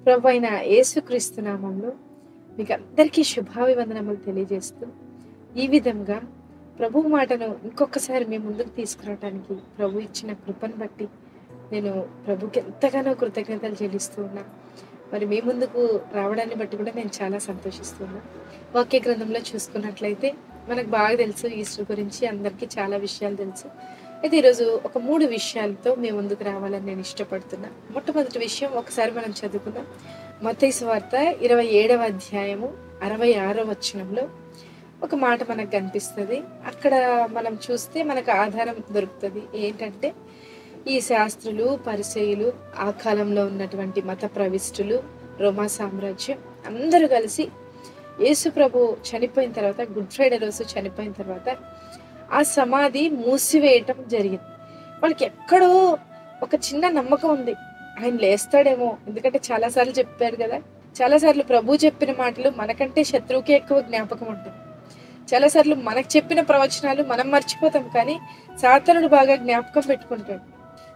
ప్రభు అయిన యేసుక్రీస్తు నామంలో మీకు అందరికీ శుభాభివందనములు తెలియజేస్తూ, ఈ విధంగా ప్రభు మాటను ఇంకొకసారి మీ ముందుకు తీసుకురావడానికి ప్రభు ఇచ్చిన కృపను బట్టి నేను ప్రభుకి ఎంతగానో కృతజ్ఞతలు చెల్లిస్తూ ఉన్నా. మరి మీ ముందుకు రావడాన్ని బట్టి కూడా నేను చాలా సంతోషిస్తున్నా. వాక్య గ్రంథంలో చూసుకున్నట్లయితే మనకు బాగా తెలుసు, ఈస్టర్ గురించి అందరికీ చాలా విషయాలు తెలుసు. అయితే ఈరోజు ఒక 3 విషయాలతో మీ ముందుకు రావాలని నేను ఇష్టపడుతున్నా. మొట్టమొదటి విషయం ఒకసారి మనం చదువుకుందాం. మత్తయి సువార్త 27వ అధ్యాయము 66వ వచనంలో ఒక మాట మనకు కనిపిస్తుంది. అక్కడ మనం చూస్తే మనకు ఆధారం దొరుకుతుంది. ఏంటంటే, ఈ శాస్త్రులు, పరిసయ్యులు, ఆ కాలంలో ఉన్నటువంటి మత ప్రవిష్టులు, రోమా సామ్రాజ్యం అందరూ కలిసి యేసు ప్రభు చనిపోయిన తర్వాత, గుడ్ ఫ్రైడే రోజు చనిపోయిన తర్వాత ఆ సమాధి మూసివేయటం జరిగింది. వాళ్ళకి ఎక్కడో ఒక చిన్న నమ్మకం ఉంది, ఆయన లేస్తాడేమో. ఎందుకంటే చాలాసార్లు చెప్పారు కదా, చాలాసార్లు ప్రభు చెప్పిన మాటలు మనకంటే శత్రువుకి ఎక్కువ జ్ఞాపకం ఉంటుంది. చాలాసార్లు మనకు చెప్పిన ప్రవచనాలు మనం మర్చిపోతాం, కానీ సాతానుడు బాగా జ్ఞాపకం పెట్టుకుంటాడు.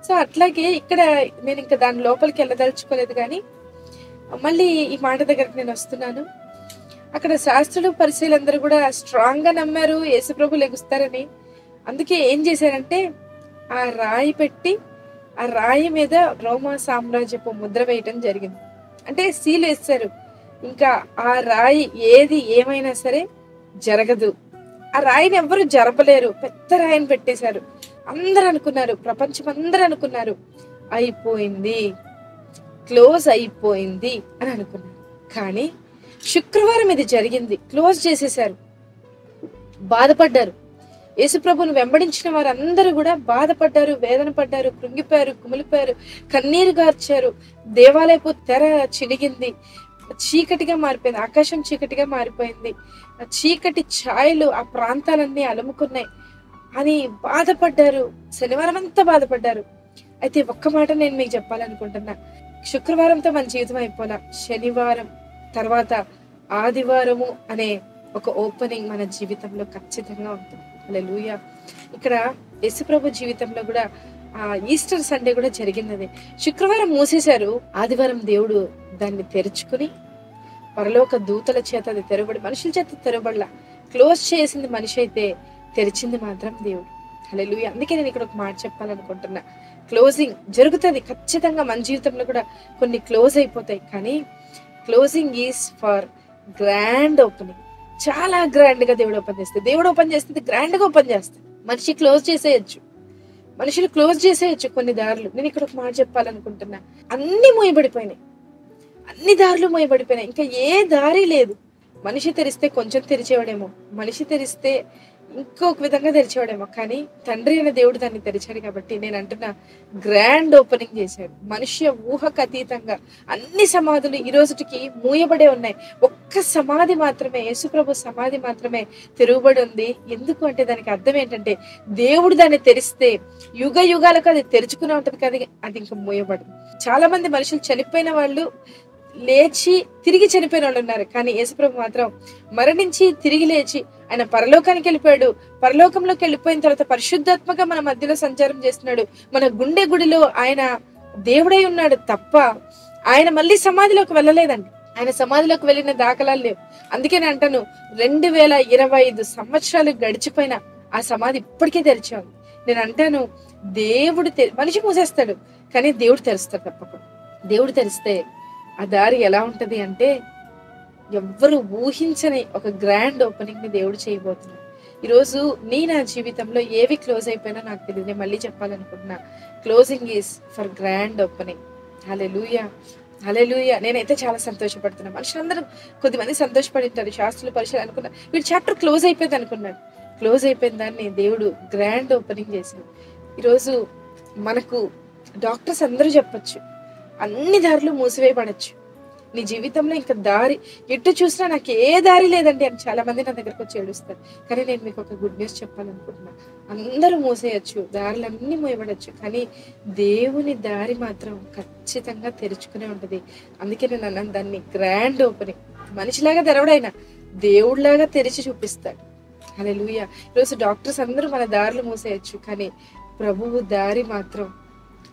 సో అట్లాగే ఇక్కడ నేను ఇంకా దాని లోపలికి వెళ్ళదలుచుకోలేదు, కానీ మళ్ళీ ఈ మాట దగ్గరికి నేను వస్తున్నాను. అక్కడ శాస్త్రులు, పరిశీలందరూ కూడా స్ట్రాంగ్ గా నమ్మారు యేసుప్రభు లెగుస్తారని. అందుకే ఏం చేశారంటే, ఆ రాయి పెట్టి ఆ రాయి మీద రోమా సామ్రాజ్యపు ముద్ర వేయటం జరిగింది. అంటే సీల్ వేస్తారు. ఇంకా ఆ రాయి ఏది ఏమైనా సరే జరగదు. ఆ రాయిని ఎవ్వరు జరపలేరు. పెద్ద రాయిని పెట్టేశారు. అందరూ అనుకున్నారు, ప్రపంచం అందరూ అనుకున్నారు, అయిపోయింది, క్లోజ్ అయిపోయింది అని అనుకున్నారు. కానీ శుక్రవారం ఇది జరిగింది. క్లోజ్ చేసేశారు. బాధపడ్డారు. యేసుప్రభుని వెంబడించిన వారందరూ కూడా బాధపడ్డారు, వేదన పడ్డారు, కృంగిపోయారు, కుమిలిపోయారు, కన్నీరు గార్చారు. దేవాలయపు తెర చినిగింది, చీకటిగా మారిపోయింది, ఆకాశం చీకటిగా మారిపోయింది, చీకటి ఛాయలు ఆ ప్రాంతాలన్నీ అలుముకున్నాయి అని బాధపడ్డారు. శనివారం అంతా బాధపడ్డారు. అయితే ఒక్క మాట నేను మీకు చెప్పాలనుకుంటున్నా. శుక్రవారంతో మన జీవితం అయిపోలా. శనివారం తర్వాత ఆదివారము అనే ఒక ఓపెనింగ్ మన జీవితంలో ఖచ్చితంగా ఉంటుంది. హల్లెలూయా. ఇక్కడ యేసుప్రభు జీవితంలో కూడా ఈస్టర్ సండే కూడా జరిగినది. శుక్రవారం మూసేశారు, ఆదివారం దేవుడు దాన్ని తెరుచుకుని, పరలోక దూతల చేత అది తెరవబడి, మనుషుల చేత తెరవబడలా. క్లోజ్ చేసింది మనిషి అయితే తెరిచింది మాత్రం దేవుడు. హల్లెలూయా. అందుకే నేను ఇక్కడ ఒక మాట చెప్పాలనుకుంటున్నా. క్లోజింగ్ జరుగుతుంది ఖచ్చితంగా. మన జీవితంలో కూడా కొన్ని క్లోజ్ అయిపోతాయి, కానీ closing is for grand opening. చాలా గ్రాండ్ గా దేవుడు ఓపెన్ చేస్తే, దేవుడు ఓపెన్ చేస్తుంది, గ్రాండ్ గా ఓపెన్ చేస్తాడు. మనిషి క్లోజ్ చేసేయచ్చు, మనుషులు క్లోజ్ చేసేయచ్చు కొన్ని దారులు. నేను ఇక్కడ ఒక మాట చెప్పాలనుకుంటున్నా. అన్ని మూయబడిపోయినాయి, అన్ని దారులు మూయబడిపోయినాయి. ఇంకా ఏ దారి లేదు. మనిషి తెరిస్తే కొంచెం తెరిచేవాడేమో, మనిషి తెరిస్తే ఇంకొక విధంగా తెరిచేవాడేమో, కానీ తండ్రి అయిన దేవుడు దాన్ని తెరిచాడు. కాబట్టి నేను అంటున్నా, గ్రాండ్ ఓపెనింగ్ చేశాడు. మనుష్య ఊహకు అతీతంగా అన్ని సమాధులు ఈ రోజుకి మూయబడే ఉన్నాయి. ఒక్క సమాధి మాత్రమే, యేసుప్రభు సమాధి మాత్రమే తెరువబడి ఉంది. ఎందుకు అంటే దానికి అర్థం ఏంటంటే, దేవుడు దాన్ని తెరిస్తే యుగ యుగాలకు అది తెరుచుకునే ఉంటది, కానీ అది ఇంకా మూయబడదు. చాలా మంది మనుషులు చనిపోయిన వాళ్ళు లేచి తిరిగి చనిపోయిన వాళ్ళు ఉన్నారు, కానీ యేసుప్రభు మాత్రం మరణించి తిరిగి లేచి ఆయన పరలోకానికి వెళ్ళిపోయాడు. పరలోకంలోకి వెళ్ళిపోయిన తర్వాత పరిశుద్ధాత్మగా మన మధ్యలో సంచారం చేస్తున్నాడు. మన గుండె గుడిలో ఆయన దేవుడై ఉన్నాడు తప్ప ఆయన మళ్ళీ సమాధిలోకి వెళ్ళలేదండి. ఆయన సమాధిలోకి వెళ్ళిన దాఖలాలు లేవు. అందుకే నేను అంటాను, 2025 సంవత్సరాలు గడిచిపోయిన ఆ సమాధి ఇప్పటికే తెరిచే ఉంది. నేను అంటాను, దేవుడు మనిషి మూసేస్తాడు, కానీ దేవుడు తెరుస్తాడు తప్పకుండా. దేవుడు తెరిస్తే ఆ దారి ఎలా ఉంటది అంటే, ఎవ్వరు ఊహించని ఒక గ్రాండ్ ఓపెనింగ్ ని దేవుడు చేయబోతున్నాడు. ఈరోజు నా జీవితంలో ఏవి క్లోజ్ అయిపోయినా నాకు తెలియదు. నేను మళ్ళీ చెప్పాలనుకుంటున్నా, closing is for grand opening. Hallelujah, hallelujah. నేనైతే చాలా సంతోషపడుతున్నా. మనుషులందరూ కొద్దిమంది సంతోషపడింటారు. శాస్త్రులు, పరిచయాలు అనుకున్నా వీడి చాప్టర్ క్లోజ్ అయిపోయింది అనుకున్నాడు. క్లోజ్ అయిపోయిన దాన్ని దేవుడు గ్రాండ్ ఓపెనింగ్ చేశాడు. ఈరోజు మనకు డాక్టర్స్ అందరూ చెప్పొచ్చు, అన్ని దారులు మూసివేయబడచ్చు. నీ జీవితంలో ఇంకా దారి ఎటు చూసినా నాకు ఏ దారి లేదండి అని చాలా మంది నా దగ్గరకు వచ్చి ఏడుస్తారు. కానీ నేను మీకు ఒక గుడ్ న్యూస్ చెప్పాలనుకుంటున్నా. అందరూ మూసేయచ్చు, దారులన్నీ మూయబడచ్చు, కానీ దేవుని దారి మాత్రం ఖచ్చితంగా తెరుచుకునే ఉంటది. అందుకే నేను అన్నాను, దాన్ని గ్రాండ్ ఓపెనింగ్. మనిషిలాగా తెరవడైనా దేవుడిలాగా తెరిచి చూపిస్తాడు. హల్లెలూయా. ఈరోజు డాక్టర్స్ అందరూ మన దారులు మూసేయచ్చు, కానీ ప్రభువు దారి మాత్రం,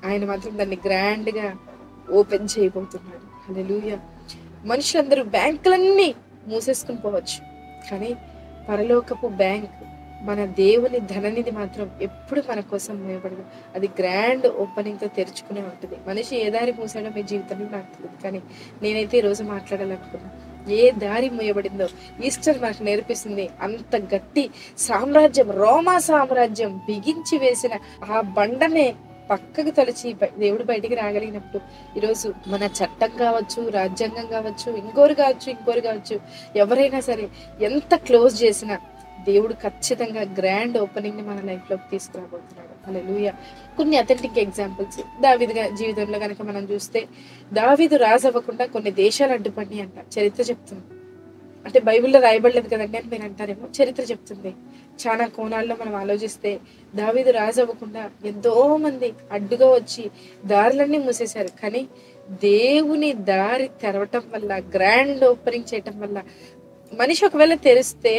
ఆయన మాత్రం దాన్ని గ్రాండ్ గా ఓపెన్ చేయబోతున్నాడు. హల్లెలూయా. మనుషులందరూ బ్యాంకులన్నీ మూసేసుకుని పోవచ్చు, కానీ పరలోకపు బ్యాంక్, మన దేవుని ధననిధి మాత్రం ఎప్పుడు మన కోసం మూయబడదు. అది గ్రాండ్ ఓపెనింగ్ తో తెరుచుకునే ఉంటుంది. మనిషి ఏ దారి మూసాడో మీ జీవితంలో నాకు తెలియదు, కానీ నేనైతే ఈ రోజు మాట్లాడాలనుకున్నా. ఏ దారి మూయబడిందో ఈస్టర్ మనకు నేర్పిస్తుంది. అంత గట్టి సామ్రాజ్యం, రోమా సామ్రాజ్యం బిగించి వేసిన ఆ బండనే పక్కకు తొలిచి దేవుడు బయటికి రాగలిగినప్పుడు ఈరోజు మన చట్టం కావచ్చు, రాజ్యాంగం కావచ్చు, ఇంకోరు కావచ్చు, ఎవరైనా సరే ఎంత క్లోజ్ చేసినా దేవుడు ఖచ్చితంగా గ్రాండ్ ఓపెనింగ్ ని మన లైఫ్ లోకి తీసుకురాబోతున్నాడు. హల్లెలూయా. కొన్ని అథెంటిక్ ఎగ్జాంపుల్స్ దావీదు జీవితంలో కనుక మనం చూస్తే, దావీదు రాజు అవ్వకుండా కొన్ని దేశాలు అడ్డుపడి అంట చరిత్ర చెప్తుంది. అంటే బైబిల్లో రాయబడలేదు కదండి అని మీరు అంటారేమో, చరిత్ర చెప్తుంది. చాలా కోణాల్లో మనం ఆలోచిస్తే దావీదు రాజు అవ్వకుండా ఎంతో మంది అడ్డుగా వచ్చి దారులన్నీ మూసేశారు, కానీ దేవుని దారి తెరవటం వల్ల, గ్రాండ్ ఓపెనింగ్ చేయటం వల్ల, మనిషి ఒకవేళ తెరిస్తే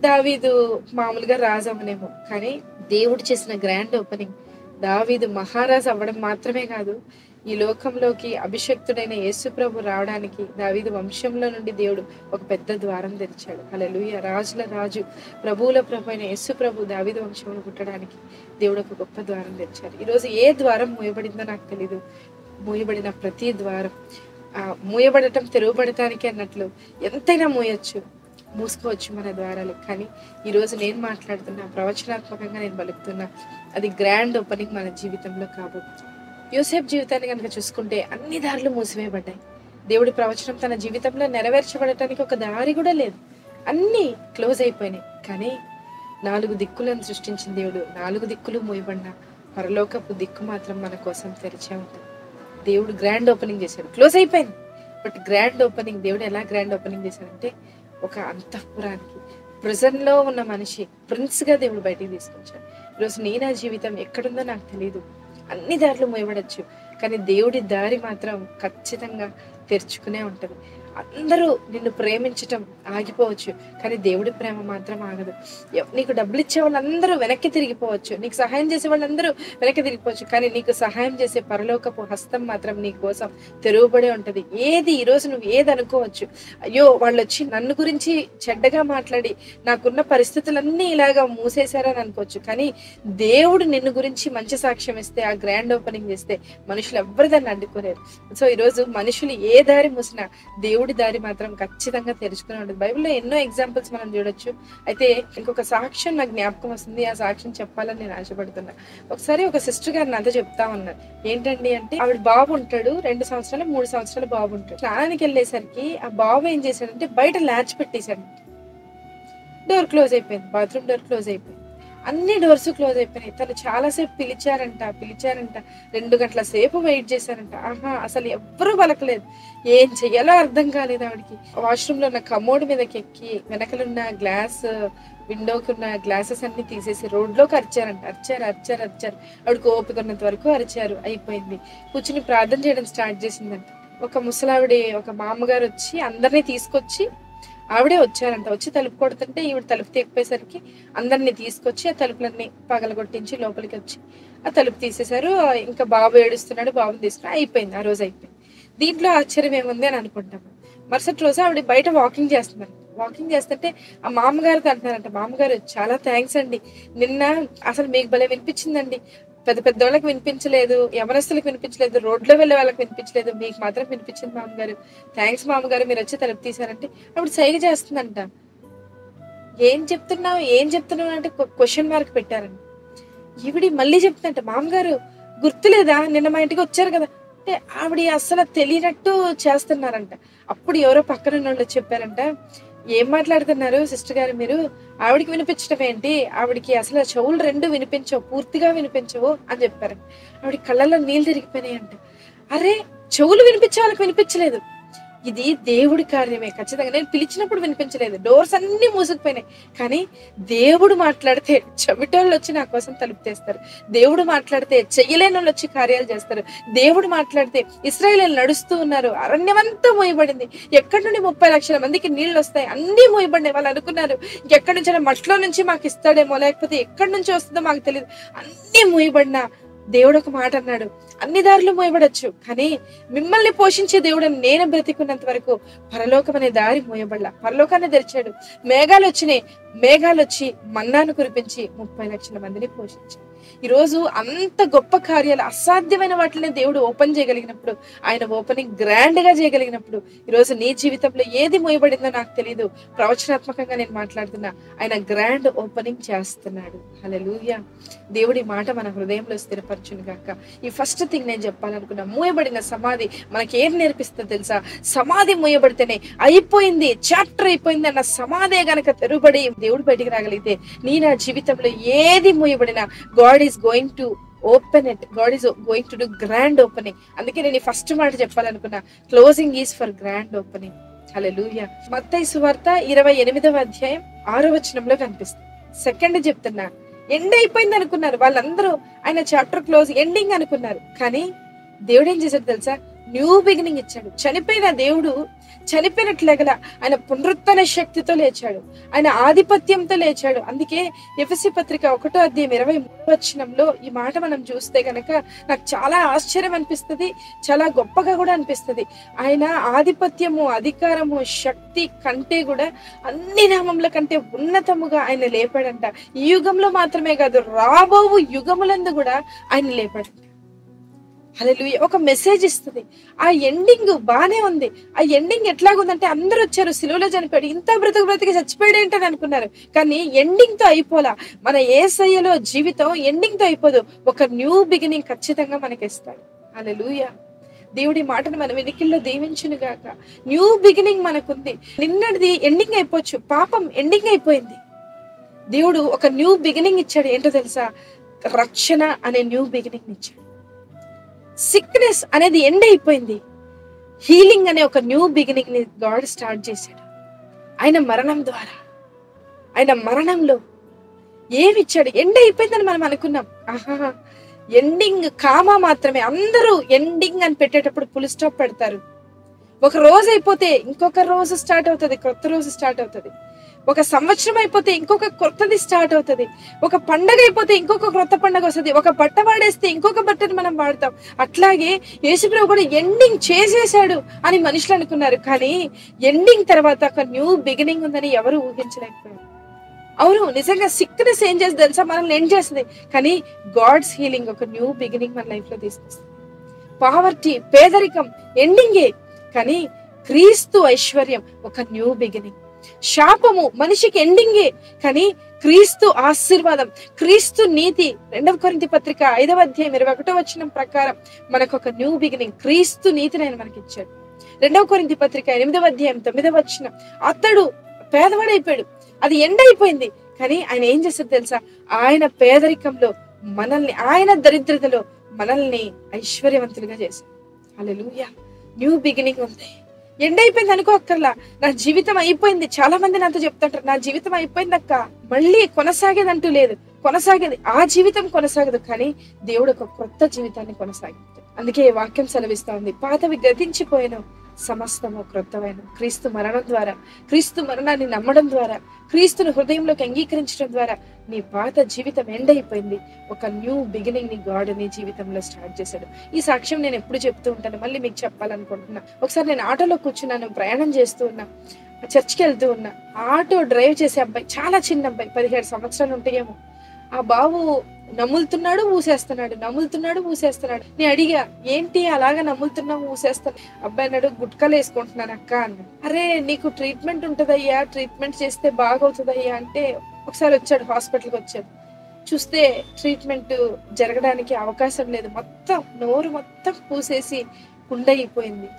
దావీదు మామూలుగా రాజు అవ్వనేమో, కానీ దేవుడు చేసిన గ్రాండ్ ఓపెనింగ్ దావీదు మహారాజు అవ్వడం మాత్రమే కాదు, ఈ లోకంలోకి అభిషక్తుడైన యేసు ప్రభు రావడానికి దావీదు వంశంలో నుండి దేవుడు ఒక పెద్ద ద్వారం తెరిచాడు. హల్లెలూయా. రాజుల రాజు, ప్రభువుల ప్రభు అయిన యేసు ప్రభు దావీదు వంశంలో పుట్టడానికి దేవుడు ఒక గొప్ప ద్వారం తెరిచాడు. ఈరోజు ఏ ద్వారం మూయబడిందో నాకు తెలీదు. మూయబడిన ప్రతి ద్వారం, మూయబడటం తెరవబడటానికి అన్నట్లు ఎంతైనా మూసుకోవచ్చు మన ద్వారాలు, కానీ ఈరోజు నేను మాట్లాడుతున్నా, ప్రవచనాత్మకంగా నేను పలుకుతున్నా, అది గ్రాండ్ ఓపెనింగ్ మన జీవితంలో కాబోతుంది. యోసేపు జీవితాన్ని కనుక చూసుకుంటే అన్ని దారులు మూసివేయబడ్డాయి. దేవుడి ప్రవచనం తన జీవితంలో నెరవేర్చబడటానికి ఒక దారి కూడా లేదు, అన్ని క్లోజ్ అయిపోయినాయి. కానీ 4 దిక్కులను సృష్టించిన దేవుడు 4 దిక్కులు మూయబడిన పరలోకపు దిక్కు మాత్రం మన కోసం తెరిచే ఉంటుంది. దేవుడు గ్రాండ్ ఓపెనింగ్ చేశాడు. క్లోజ్ అయిపోయింది, బట్ గ్రాండ్ ఓపెనింగ్ దేవుడు ఎలా గ్రాండ్ ఓపెనింగ్ చేశాడంటే, ఒక అంతఃపురానికి ప్రిజన్ లో ఉన్న మనిషి ప్రిన్స్ గా దేవుడు బయటికి తీసుకొచ్చాడు. ఈరోజు నా జీవితం ఎక్కడుందో నాకు తెలియదు, అన్ని దారులు మూయబడచ్చు, కానీ దేవుడి దారి మాత్రం ఖచ్చితంగా తెరుచుకునే ఉంటది. అందరూ నిన్ను ప్రేమించటం ఆగిపోవచ్చు, కానీ దేవుడి ప్రేమ మాత్రం ఆగదు. నీకు డబ్బులు ఇచ్చే వాళ్ళందరూ వెనక్కి తిరిగిపోవచ్చు, నీకు సహాయం చేసే వాళ్ళందరూ వెనక్కి తిరిగిపోవచ్చు, కానీ నీకు సహాయం చేసే పరలోకపు హస్తం మాత్రం నీ కోసం తెరువబడే ఉంటది. ఈరోజు నువ్వు ఏది అనుకోవచ్చు, అయ్యో వాళ్ళు వచ్చి నన్ను గురించి చెడ్డగా మాట్లాడి నాకున్న పరిస్థితులన్నీ ఇలాగా మూసేశారని అనుకోవచ్చు, కానీ దేవుడు నిన్ను గురించి మంచి సాక్ష్యం ఇస్తే, ఆ గ్రాండ్ ఓపెనింగ్ చేస్తే మనుషులు ఎవ్వరు దాన్ని అడ్డుకోలేరు. సో ఈరోజు మనుషులు ఏ దారి మూసినా దేవుడి దారి మాత్రం ఖచ్చితంగా తెరుచుకునే ఉంటుంది. బైబిల్లో ఎన్నో ఎగ్జాంపుల్స్ మనం చూడొచ్చు. అయితే ఇంకొక సాక్ష్యం నాకు జ్ఞాపకం వస్తుంది, ఆ సాక్ష్యం చెప్పాలని నేను ఆశపడుతున్నా. ఒకసారి ఒక సిస్టర్ గారు నాతో చెప్తా ఉన్నారు. ఏంటండి అంటే, ఆవిడ బాబు ఉంటాడు, 2 సంవత్సరాలు 3 సంవత్సరాల బాబు ఉంటాడు. స్నానానికి వెళ్ళేసరికి ఆ బాబు ఏం చేశాడంటే బయట ల్యాచ్ పెట్టేశాడు. డోర్ క్లోజ్ అయిపోయింది, బాత్రూమ్ డోర్ క్లోజ్ అయిపోయింది, అన్ని డోర్స్ క్లోజ్ అయిపోయినాయి. తను చాలాసేపు పిలిచారంట 2 గంటల సేపు వెయిట్ చేశారంట. అసలు ఎవ్వరూ పలకలేదు, ఏం చెయ్యాలో అర్థం కాలేదు ఆవిడకి. వాష్రూమ్ లో ఉన్న కమోడ్ మీదకి ఎక్కి వెనకలున్న విండోకి ఉన్న గ్లాసెస్ అన్ని తీసేసి రోడ్లోకి అరిచారంట. అరిచారు. ఆవిడకి ఓపిక ఉన్నంత వరకు అరిచారు, అయిపోయింది. కూర్చుని ప్రార్థన చేయడం స్టార్ట్ చేసిందంట. ఒక ముసలావిడ, ఒక మామగారు వచ్చి అందరినీ తీసుకొచ్చి, ఆవిడే వచ్చారంట. వచ్చి తలుపు కొడుతుంటే ఈవిడ తలుపు తీయకపోయేసరికి అందరినీ తీసుకొచ్చి ఆ తలుపులన్నీ పగలగొట్టించి లోపలికి వచ్చి ఆ తలుపు తీసేశారు. ఇంకా బాబు ఏడుస్తున్నాడు, బాబుని తీసుకుని అయిపోయింది. ఆ రోజు అయిపోయింది. దీంట్లో ఆశ్చర్యం ఏముంది అని అనుకుంటాము. మరుసటి రోజు ఆవిడ బయట వాకింగ్ చేస్తున్నారు. వాకింగ్ చేస్తుంటే ఆ మామగారితో అంటున్నారంట, మామగారు చాలా థ్యాంక్స్ అండి, నిన్న అసలు మీకు భలే వినిపించిందండి, పెద్దవాళ్ళకి వినిపించలేదు, యవనస్తులకు వినిపించలేదు, రోడ్లో వెళ్ళే వాళ్ళకి వినిపించలేదు, మీకు మాత్రం వినిపించింది మామగారు, థ్యాంక్స్ మామగారు, మీరు వచ్చి తలుపు తీశారంటే ఆవిడ సైగ చేస్తుందంట. ఏం చెప్తున్నావు అంటే క్వశ్చన్ మార్క్ పెట్టారండి. ఈవిడి మళ్ళీ చెప్తుందంట, మామగారు గుర్తులేదా, నిన్న మా ఇంటికి వచ్చారు కదా అంటే ఆవిడ అస్సలు తెలియనట్టు చేస్తున్నారంట. అప్పుడు ఎవరో పక్కన వాళ్ళు చెప్పారంట, ఏం మాట్లాడుతున్నారు సిస్టర్ గారు మీరు, ఆవిడికి వినిపించడం ఏంటి, ఆవిడికి అసలు చెవులు 2 వినిపించవు, పూర్తిగా వినిపించవు అని చెప్పారు. ఆవిడ కళ్ళల్లో నీళ్ళు తిరిగిపోయినాయంట. అరే, చెవులు వినిపించే వాళ్ళకి వినిపించలేదు, ఇది దేవుడి కార్యమే. ఖచ్చితంగా నేను పిలిచినప్పుడు వినిపించలేదు, డోర్స్ అన్ని మూసుకుపోయినాయి, కానీ దేవుడు మాట్లాడితే చెవిటోళ్ళు వచ్చి నా కోసం తలుపు తీస్తారు, దేవుడు మాట్లాడితే చెయ్యలేని వాళ్ళు వచ్చి కార్యాలు చేస్తారు, దేవుడు మాట్లాడితే ఇశ్రాయేలీయులు నడుస్తూ ఉన్నారు, అరణ్యమంతా మోయబడింది, ఎక్కడి నుండి 30 లక్షల మందికి నీళ్లు వస్తాయి, అన్ని మోయబడినాయి. వాళ్ళు అనుకున్నారు ఎక్కడి నుంచి, మట్లో నుంచి మాకు ఇస్తాడేమో, లేకపోతే ఎక్కడి నుంచి వస్తుందో మాకు తెలియదు, అన్ని మోయబడిన దేవుడు ఒక మాట అన్నాడు, అన్ని దారులు మోయబడచ్చు, కానీ మిమ్మల్ని పోషించే దేవుడు నేను బ్రతికున్నంత వరకు పరలోకం అనే దారి మోయబడలా. పరలోకాన్ని తెరిచాడు. మేఘాలు వచ్చినాయి. మేఘాలు వచ్చి మన్నాను కురిపించి 30 లక్షల మందిని పోషించాడు. ఈరోజు అంత గొప్ప కార్యాలు, అసాధ్యమైన వాటిని దేవుడు ఓపెన్ చేయగలిగినప్పుడు, ఆయన ఓపెనింగ్ గ్రాండ్ గా చేయగలిగినప్పుడు, ఈరోజు నీ జీవితంలో ఏది మోయబడిందో నాకు తెలియదు, ప్రవచనాత్మకంగా నేను మాట్లాడుతున్నా, ఆయన గ్రాండ్ ఓపెనింగ్ చేస్తున్నాడు. హల్లెలూయా. దేవుడి మాట మన హృదయంలో స్థిరపరచును గాక. ఈ ఫస్ట్ థింగ్ నేను చెప్పాలనుకున్నా, మూయబడిన సమాధి మనకి ఏం నేర్పిస్తుందో తెలుసా? సమాధి మూయబడితేనే అయిపోయింది, చాప్టర్ అయిపోయింది అన్న సమాధే గనక తెరుబడి దేవుడు బయటికి రాగలిగితే, నీ నా జీవితంలో ఏది మూయబడినా God is going to open it. God is going to do grand opening. అందుకే నేను ఈ ఫస్ట్ మాట చెప్పాలనుకున్నా, closing is for grand opening. Hallelujah. Mattayi సువార్త 28వ అధ్యాయం 6వ వచనంలో కనిపిస్తుంది. సెకండ్ చెప్తున్నా, ఎండ్ అయిపోయింది అనుకున్నారు వాళ్ళందరూ, ఆయన చాప్టర్ క్లోజ్ ఎండింగ్ అనుకున్నారు. కానీ దేవుడు ఏం చేశాడు తెలుసా? న్యూ బిగినింగ్ ఇచ్చాడు. చనిపోయిన దేవుడు చనిపోయినట్లేగల ఆయన పునరుత్థాన శక్తితో లేచాడు, ఆయన ఆధిపత్యంతో లేచాడు. అందుకే ఎఫెసీ పత్రిక 1వ అధ్యాయం 23వ వచనంలో ఈ మాట మనం చూస్తే గనక నాకు చాలా ఆశ్చర్యం అనిపిస్తుంది, చాలా గొప్పగా కూడా అనిపిస్తుంది. ఆయన ఆధిపత్యము, అధికారము, శక్తి కంటే కూడా అన్ని నామముల కంటే ఉన్నతముగా ఆయన లేపాడంట. ఈ యుగంలో మాత్రమే కాదు, రాబో యుగములందు కూడా ఆయన లేపాడంట. హల్లెలూయా. ఒక మెసేజ్ ఇస్తుంది. ఆ ఎండింగ్ బానే ఉంది. ఆ ఎండింగ్ ఎట్లాగుందంటే, అందరూ వచ్చారు, సిలువలో చనిపోయాడు, ఇంత బ్రతికి చచ్చిపోయాడు ఏంటని అనుకున్నారు. కానీ ఎండింగ్ తో అయిపోలా. మన యేసయ్యలో జీవితం ఎండింగ్ తో అయిపోదు, ఒక న్యూ బిగినింగ్ ఖచ్చితంగా మనకి ఇస్తాడు. హల్లెలూయా. దేవుడి మాటను మన వెనికిల్లో దీవించును గాక. న్యూ బిగినింగ్ మనకుంది. నిన్నటిది ఎండింగ్ అయిపోవచ్చు, పాపం ఎండింగ్ అయిపోయింది. దేవుడు ఒక న్యూ బిగినింగ్ ఇచ్చాడు. ఏంటో తెలుసా? రక్షణ అనే న్యూ బిగినింగ్ ఇచ్చాడు. సిక్నెస్ అనేది ఎండ్ అయిపోయింది. హీలింగ్ అనే ఒక న్యూ బిగినింగ్ ని గాడ్ స్టార్ట్ చేశాడు. ఆయన మరణం ద్వారా, ఆయన మరణంలో ఏమిచ్చాడు? ఎండ్ అయిపోయిందని మనం అనుకున్నాం. ఆహా, ఎండింగ్ కామా మాత్రమే. అందరూ ఎండింగ్ అని పెట్టేటప్పుడు ఫుల్ స్టాప్ పెడతారు. ఒక రోజు అయిపోతే ఇంకొక రోజు స్టార్ట్ అవుతుంది, కొత్త రోజు స్టార్ట్ అవుతుంది. ఒక సంవత్సరం అయిపోతే ఇంకొక కొత్తది స్టార్ట్ అవుతుంది. ఒక పండగ అయిపోతే ఇంకొక కొత్త పండగ వస్తుంది. ఒక బట్ట వాడేస్తే ఇంకొక బట్టను మనం వాడతాం. అట్లాగే యేసుప్రభు కూడా ఎండింగ్ చేసేసాడు అని మనుషులు అనుకున్నారు. కానీ ఎండింగ్ తర్వాత ఒక న్యూ బిగినింగ్ ఉందని ఎవరు ఊహించలేకపోయారు. అవును, నిజంగా సిక్నెస్ ఏం చేస్తుంది తెలుసా? మనల్ని ఎండ్ చేస్తుంది. కానీ గాడ్స్ హీలింగ్ ఒక న్యూ బిగినింగ్ మన లైఫ్ లో తీసుకొస్తుంది. పావర్టీ, పేదరికం ఎండింగే, కానీ క్రీస్తు ఐశ్వర్యం ఒక న్యూ బిగినింగ్. శాపము మనిషికి ఎండింగే, కానీ క్రీస్తు ఆశీర్వాదం, క్రీస్తు నీతి 2వ కొరింథీ పత్రిక 5వ అధ్యాయం 21వ వచనం ప్రకారం మనకు ఒక న్యూ బిగినింగ్, క్రీస్తు నీతిని ఆయన మనకి ఇచ్చాడు. 2వ కొరింథీ పత్రిక 8వ అధ్యాయం 9వ వచనం, అతడు పేదవాడైపోయాడు, అది ఎండ్ అయిపోయింది. కానీ ఆయన ఏం చేశాడు తెలుసా? ఆయన పేదరికంలో మనల్ని, ఆయన దరిద్రతలో మనల్ని ఐశ్వర్యవంతులుగా చేశాడు. హల్లెలూయా. న్యూ బిగినింగ్ ఉంది. ఎండ్ అయిపోయింది అనుకోక్కర్లా. నా జీవితం అయిపోయింది. చాలా మంది నాతో చెప్తుంటారు, నా జీవితం అయిపోయింది అక్క, మళ్ళీ కొనసాగేది అంటూ లేదు. కొనసాగేది, ఆ జీవితం కొనసాగదు, కానీ దేవుడు ఒక కొత్త జీవితాన్ని కొనసాగిస్తాడు. అందుకే ఈ వాక్యం సెలవిస్తా ఉంది, పాతవి గతించిపోయాను, సమస్తము క్రొత్తమైన. క్రీస్తు మరణం ద్వారా, క్రీస్తు మరణాన్ని నమ్మడం ద్వారా, క్రీస్తును హృదయంలోకి అంగీకరించడం ద్వారా నీ పాత జీవితం ఎండ్ అయిపోయింది. ఒక న్యూ బిగినింగ్ ని గాడ్ నీ జీవితంలో స్టార్ట్ చేశాడు. ఈ సాక్ష్యం నేను ఎప్పుడు చెప్తూ ఉంటాను, మళ్ళీ మీకు చెప్పాలనుకుంటున్నా. ఒకసారి నేను ఆటోలో కూర్చున్నాను, ప్రయాణం చేస్తూ ఉన్నా, చర్చికి వెళ్తూ ఉన్నా. ఆటో డ్రైవ్ చేసే అబ్బాయి, చాలా చిన్న అబ్బాయి, 17 సంవత్సరాలు ఉంటాయేమో. ఆ బాబు నములుతున్నాడు, ఊసేస్తున్నాడు, నములుతున్నాడు, ఊసేస్తున్నాడు. నేను అడిగా, ఏంటి అలాగా నములుతున్నావు, ఊసేస్తాను? అబ్బాయి అన్నాడు, గుట్కాలు వేసుకుంటున్నాను అక్క అన్నాడు. అరే నీకు ట్రీట్మెంట్ ఉంటదయ్యా, ట్రీట్మెంట్ చేస్తే బాగవుతుందయ్యా అంటే, ఒకసారి వచ్చాడు, హాస్పిటల్కి వచ్చాడు. చూస్తే ట్రీట్మెంట్ జరగడానికి అవకాశం లేదు. మొత్తం నోరు మొత్తం పూసేసి పుండయిపోయింది.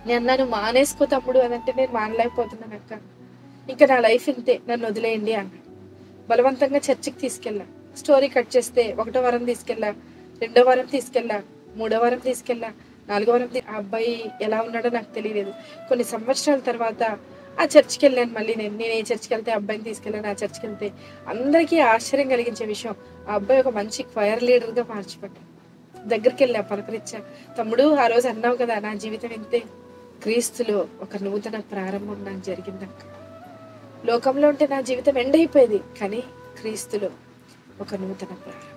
నేను అన్నాను, మానేసుకో తమ్ముడు అని అంటే, నేను మానలేకపోతున్నాను అక్క, ఇంకా నా లైఫ్ ఇంతే, నన్ను వదిలేయండి అన్నాడు. బలవంతంగా చర్చికి తీసుకెళ్ళా. స్టోరీ కట్ చేస్తే 1వ వారం తీసుకెళ్ళా, 2వ వారం తీసుకెళ్ళా, 3వ వారం తీసుకెళ్ళా, 4వ వారం ఆ అబ్బాయి ఎలా ఉన్నాడో నాకు తెలియలేదు. కొన్ని సంవత్సరాల తర్వాత ఆ చర్చికి వెళ్ళాను. మళ్ళీ నేను ఏ చర్చికి వెళ్తే అబ్బాయిని తీసుకెళ్ళాను. ఆ చర్చికి వెళ్తే అందరికీ ఆశ్చర్యం కలిగించే విషయం, ఆ అబ్బాయి ఒక మంచి క్వైర్ లీడర్గా మార్చిపడ్డాడు. దగ్గరికి వెళ్ళా, పలకరించా. తమ్ముడు, ఆ రోజు అన్నావు కదా నా జీవితం ఇంతే, క్రీస్తులో ఒక నూతన ప్రారంభం నాకు జరిగిందక్క. లోకంలో ఉంటే నా జీవితం ఎండ్ అయిపోయేది, కానీ క్రీస్తులో ఒక నూతన ప్రారంభం.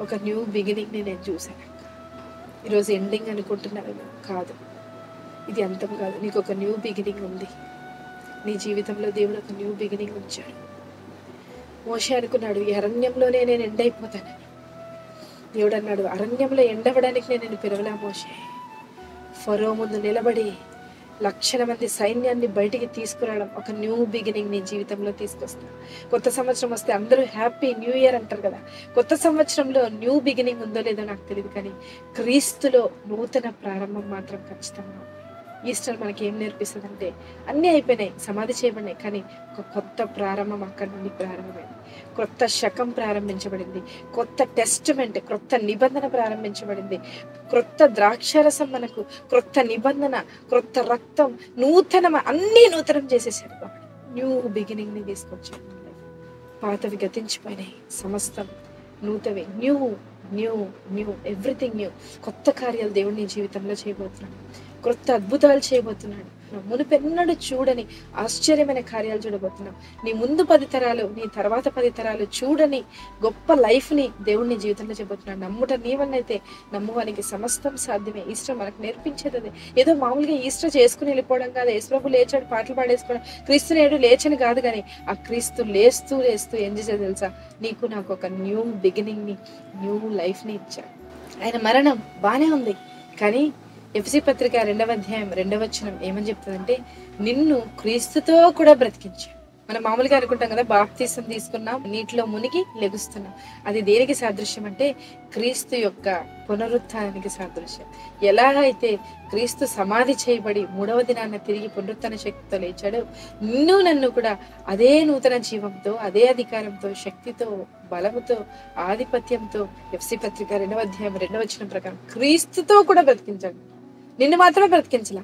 ఒక న్యూ బిగినింగ్ని నేను చూశాను. ఈరోజు ఎండింగ్ అనుకుంటున్నాను, కాదు, ఇది అంతం కాదు. నీకు ఒక న్యూ బిగినింగ్ ఉంది. నీ జీవితంలో దేవుడు ఒక న్యూ బిగినింగ్ ఉంచాడు. మోషే అనుకున్నాడు, ఈ అరణ్యంలోనే నేను ఎండ్ అయిపోతానని. దేవుడు అన్నాడు, అరణ్యంలో ఎండవడానికి నేను నిన్ను పిలవలా మోషే. ఫరో ముందు నిలబడి లక్షల మంది సైన్యాన్ని బయటికి తీసుకురావడం ఒక న్యూ బిగినింగ్ నీ జీవితంలో తీసుకొస్తా. కొత్త సంవత్సరం వస్తే అందరూ హ్యాపీ న్యూ ఇయర్ అంటారు కదా. కొత్త సంవత్సరంలో న్యూ బిగినింగ్ ఉందో లేదో నాకు తెలియదు, కానీ క్రీస్తులో నూతన ప్రారంభం మాత్రం ఖచ్చితంగా. ఈస్టర్ మనకి ఏం నేర్పిస్తుంది అంటే, అన్నీ అయిపోయినాయి, సమాధి చేయబడినాయి, కానీ ఒక కొత్త ప్రారంభం అక్కడి నుండి ప్రారంభమైంది. కొత్త శకం ప్రారంభించబడింది, కొత్త టెస్టమెంట్, కొత్త నిబంధన ప్రారంభించబడింది. క్రొత్త ద్రాక్షరసం మనకు, క్రొత్త నిబంధన, క్రొత్త రక్తం, నూతనం, అన్నీ నూతనం చేసేసాడు. న్యూ బిగినింగ్ ని తీసుకొచ్చాడు. పాతవి గతించిపోయినాయి, సమస్తం నూతవి. New new new everything new. కొత్త కార్యాలు దేవుడు నీ జీవితంలో చేయబోతున్నాడు. కొత్త అద్భుతాలు చేయబోతున్నాడు. మునుపెన్నడూ చూడని ఆశ్చర్యమైన కార్యాలు చూడబోతున్నాం. నీ ముందు 10 తరాలు, నీ తర్వాత 10 తరాలు చూడని గొప్ప లైఫ్ ని దేవుడు నీ జీవితంలో చేయబోతున్నాడు. నమ్ముట నీ వల్ల అయితే, నమ్మువానికి సమస్తం సాధ్యమే. ఈస్టర్ మనకు నేర్పించేది అదే. ఏదో మామూలుగా ఈస్టర్ చేసుకుని వెళ్ళిపోవడం కాదు. యేసుప్రభు లేచాడు, పాటలు పాడేసుకోవడం, క్రీస్తు నేడు లేచని కాదు, కానీ ఆ క్రీస్తు లేస్తూ లేస్తూ ఏం చేసేది తెలుసా? నీకు నాకు ఒక న్యూ బిగినింగ్ ని, న్యూ లైఫ్ ని ఇచ్చాడు. ఆయన మరణం బానే ఉంది, కానీ ఎఫెసీ పత్రిక 2వ అధ్యాయం 2వ వచనం ఏమని చెప్తుందంటే, నిన్ను క్రీస్తుతో కూడా బ్రతికించాడు. మనం మామూలుగా అనుకుంటాం కదా, బాప్తీసం తీసుకున్నాం, నీటిలో మునిగి లెగుస్తున్నాం. అది దేనికి సాదృశ్యం అంటే, క్రీస్తు యొక్క పునరుత్థానానికి సాదృశ్యం. ఎలా అయితే క్రీస్తు సమాధి చేయబడి 3వ దినాన తిరిగి పునరుత్థాన శక్తితో లేచాడు, నిన్ను నన్ను కూడా అదే నూతన జీవంతో, అదే అధికారంతో, శక్తితో, బలముతో, ఆధిపత్యంతో ఎఫెసీ పత్రిక 2వ అధ్యాయం 2వ వచనం ప్రకారం క్రీస్తుతో కూడా బ్రతికించాడు. నిన్ను మాత్రమే బ్రతికించలా.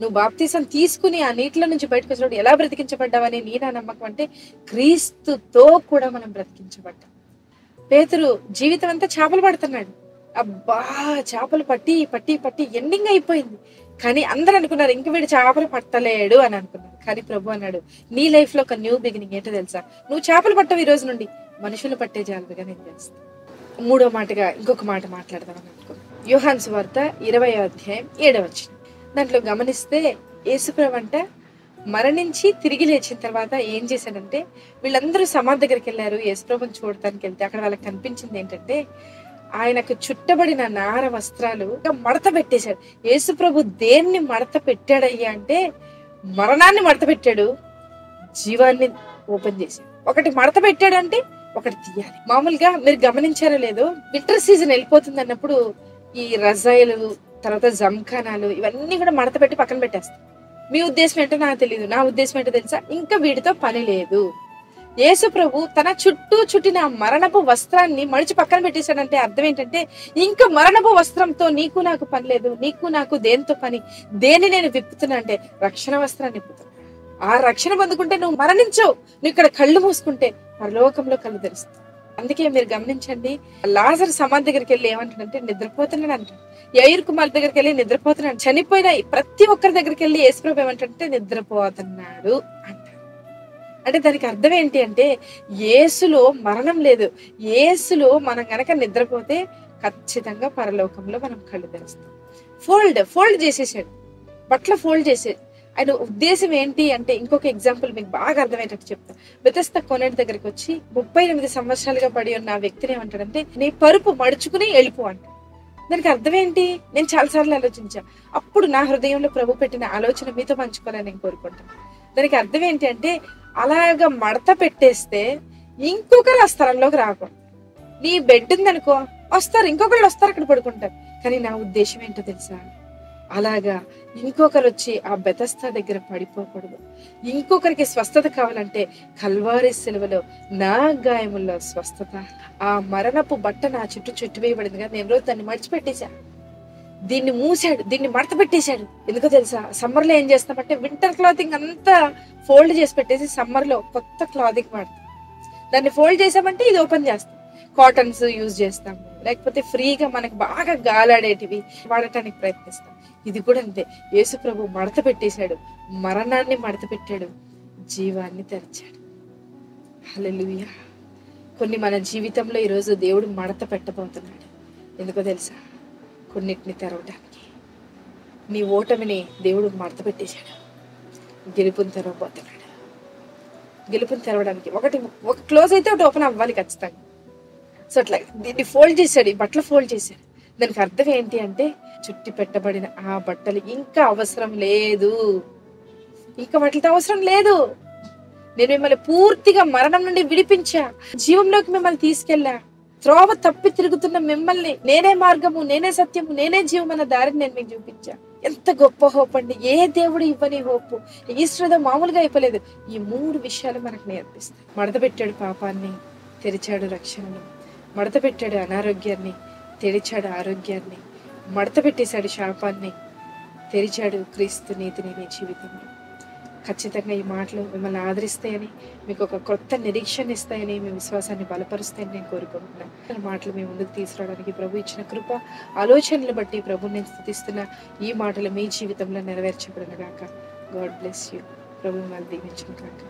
నువ్వు బాప్తీసం తీసుకుని ఆ నీటిలో నుంచి బయటకు వచ్చినప్పుడు ఎలా బ్రతికించబడ్డావని నీ నా నమ్మకం అంటే, క్రీస్తుతో కూడా మనం బ్రతికించబడ్డాం. పేతురు జీవితం అంతా చేపలు పడుతున్నాడు. అబ్బా, చేపలు పట్టి పట్టి పట్టి ఎండింగ్ అయిపోయింది. కానీ అందరూ అనుకున్నారు, ఇంక వీడు చేపలు పట్టలేడు అని అనుకున్నారు. కానీ ప్రభు అన్నాడు, నీ లైఫ్ లో ఒక న్యూ బిగినింగ్ ఏంటో తెలుసా? నువ్వు చేపలు పట్టవు, ఈ రోజు నుండి మనుషులు పట్టే జాగ్రత్తగా నేను చేస్తాను. 3వ మాటగా ఇంకొక మాట మాట్లాడదామని అనుకున్నాను. యోహాను సువార్త 20వ అధ్యాయం 7వ వచనం. దాంట్లో గమనిస్తే, యేసుప్రభు అంట మరణించి తిరిగి లేచిన తర్వాత ఏం చేశాడంటే, వీళ్ళందరూ సమాధి దగ్గరికి వెళ్ళారు. యేసుప్రభుని చూడటానికి వెళ్తే అక్కడ వాళ్ళకి కనిపించింది ఏంటంటే, ఆయనకు చుట్టబడిన నార వస్త్రాలు మడత పెట్టేశాడు. యేసుప్రభు దేన్ని మడత పెట్టాడయ్యా అంటే, మరణాన్ని మడత పెట్టాడు, జీవాన్ని ఓపెన్ చేశాడు. ఒకటి మడత పెట్టాడు అంటే ఒకటి తీయాలి. మామూలుగా మీరు గమనించారో లేదో, వింటర్ సీజన్ వెళ్ళిపోతుంది అన్నప్పుడు ఈ రజాయిలు, తర్వాత జంఖానాలు, ఇవన్నీ కూడా మడత పెట్టి పక్కన పెట్టేస్తాం. మీ ఉద్దేశం ఏంటో నాకు తెలియదు, నా ఉద్దేశం ఏంటో తెలుసా? ఇంకా వీటితో పని లేదు. యేసు ప్రభు తన చుట్టూ చుట్టిన మరణపు వస్త్రాన్ని మడిచి పక్కన పెట్టేశాడంటే అర్థం ఏంటంటే, ఇంకా మరణపు వస్త్రంతో నీకు నాకు పని లేదు. నీకు నాకు దేంతో పని? దేన్ని నేను విప్పుతున్నా అంటే రక్షణ వస్త్రాన్ని విప్పుతున్నా. ఆ రక్షణ పొందుకుంటే నువ్వు మరణించవు. నువ్వు ఇక్కడ కళ్ళు మూసుకుంటే పరలోకంలో కళ్ళు తెరుస్తావు. అందుకే మీరు గమనించండి, లాజరు సమాధి దగ్గరికి వెళ్ళి ఏమంటాడంటే, నిద్రపోతున్నాడు అంటాడు. యైరు కుమార్ దగ్గరికి వెళ్ళి నిద్రపోతున్నాడు. చనిపోయిన ప్రతి ఒక్కరి దగ్గరికి వెళ్ళి యేసుప్రభు ఏమంటే, నిద్రపోతున్నాడు అంటాడు. అంటే దానికి అర్థం ఏంటి అంటే, యేసులో మరణం లేదు. యేసులో మనం గనక నిద్రపోతే ఖచ్చితంగా పరలోకంలో మనం కళ్ళు తెరుస్తాం. ఫోల్డ్ చేసేసాడు, బట్టలు ఫోల్డ్ చేసేది. ఆయన ఉద్దేశం ఏంటి అంటే, ఇంకొక ఎగ్జాంపుల్ మీకు బాగా అర్థమయ్యేటట్టు చెప్తా. బెతెస్దా కొనేటి దగ్గరికి వచ్చి 38 సంవత్సరాలుగా పడి ఉన్న ఆ వ్యక్తిని ఏమంటాడంటే, నీ పరుపు మడుచుకుని వెళ్ళిపో అంట. దానికి అర్థం ఏంటి? నేను చాలాసార్లు ఆలోచించా. అప్పుడు నా హృదయంలో ప్రభు పెట్టిన ఆలోచన మీతో పంచుకోవాలని నేను కోరుకుంటాను. దానికి అర్థం ఏంటి అంటే, అలాగా మడత పెట్టేస్తే ఇంకొకరు ఆ స్థలంలోకి రాకూడదు. నీ బెడ్ ఉందనుకో, వస్తారు, ఇంకొకళ్ళు వస్తారు, అక్కడ పడుకుంటారు. కానీ నా ఉద్దేశం ఏంటో తెలుసా? అలాగా ఇంకొకరు వచ్చి ఆ బెతస్దా దగ్గర పడిపోకూడదు. ఇంకొకరికి స్వస్థత కావాలంటే కల్వారి సిలువలో నా గాయముల్లో స్వస్థత. ఆ మరణపు బట్ట నా చుట్టూ వేయబడింది కదా, నేను రోజు దాన్ని మడిచిపెట్టేశా. దీన్ని మూసాడు, దీన్ని మడత పెట్టేశాడు. ఎందుకో తెలుసా? సమ్మర్ లో ఏం చేస్తామంటే, వింటర్ క్లాతింగ్ అంతా ఫోల్డ్ చేసి పెట్టేసి సమ్మర్ లో కొత్త క్లాతింగ్ వాడతాం. దాన్ని ఫోల్డ్ చేసామంటే ఇది ఓపెన్ చేస్తాం. కాటన్స్ యూజ్ చేస్తాము, లేకపోతే ఫ్రీగా మనకు బాగా గాలాడేటివి వాడటానికి ప్రయత్నిస్తాం. ఇది కూడా అంతే. యేసు ప్రభు మడత పెట్టేశాడు, మరణాన్ని మడత పెట్టాడు, జీవాన్ని తెరిచాడు. హల్లెలూయా. కొన్ని మన జీవితంలో ఈరోజు దేవుడు మడత పెట్టబోతున్నాడు. ఎందుకో తెలుసా? కొన్నిటిని తెరవడానికి. నీ ఓటమిని దేవుడు మడత పెట్టేశాడు. గెలుపుని తెరవబోతున్నాడు. గెలుపుని తెరవడానికి ఒక క్లోజ్ అయితే ఒకటి ఓపెన్ అవ్వాలి ఖచ్చితంగా. సో అట్లా దీన్ని ఫోల్డ్ చేశాడు, ఈ బట్టలు ఫోల్డ్ చేశాడు. దానికి అర్థం ఏంటి అంటే, చుట్టి పెట్టబడిన ఆ బట్టలు ఇంకా అవసరం లేదు, ఇంకా వాటితో అవసరం లేదు. నేను మిమ్మల్ని పూర్తిగా మరణం నుండి విడిపించా, జీవంలోకి మిమ్మల్ని తీసుకెళ్ళా. త్రోవ తప్పి తిరుగుతున్న మిమ్మల్ని నేనే మార్గము, నేనే సత్యము, నేనే జీవం అన్న దారిని నేను మీకు చూపించా. ఎంత గొప్ప హోప్ అండి! ఏ దేవుడు ఇవ్వని హోపు. ఈశ్వరుడు మామూలుగా అయిపోలేదు. ఈ 3 విషయాలు మనకు నేర్పిస్తాయి. మడత పెట్టాడు పాపాన్ని, తెరిచాడు రక్షణను. మడత పెట్టాడు అనారోగ్యాన్ని, తెరిచాడు ఆరోగ్యాన్ని. మడత పెట్టేశాడు శాపాన్ని, తెరిచాడు క్రీస్తు నీతిని నీ జీవితంలో. ఖచ్చితంగా ఈ మాటలు మిమ్మల్ని ఆదరిస్తాయని, మీకు ఒక కొత్త నిరీక్షణ ఇస్తాయని, మీ విశ్వాసాన్ని బలపరుస్తాయని నేను కోరుకుంటున్నాను. మాటలు మీ ముందుకు తీసుకురావడానికి ప్రభు ఇచ్చిన కృప, ఆలోచనలు బట్టి ప్రభుని నేను స్తుతిస్తున్న ఈ మాటలు మీ జీవితంలో నెరవేర్చబడును గాక. God bless you. ప్రభు మిమ్మల్ని దీవించును గాక.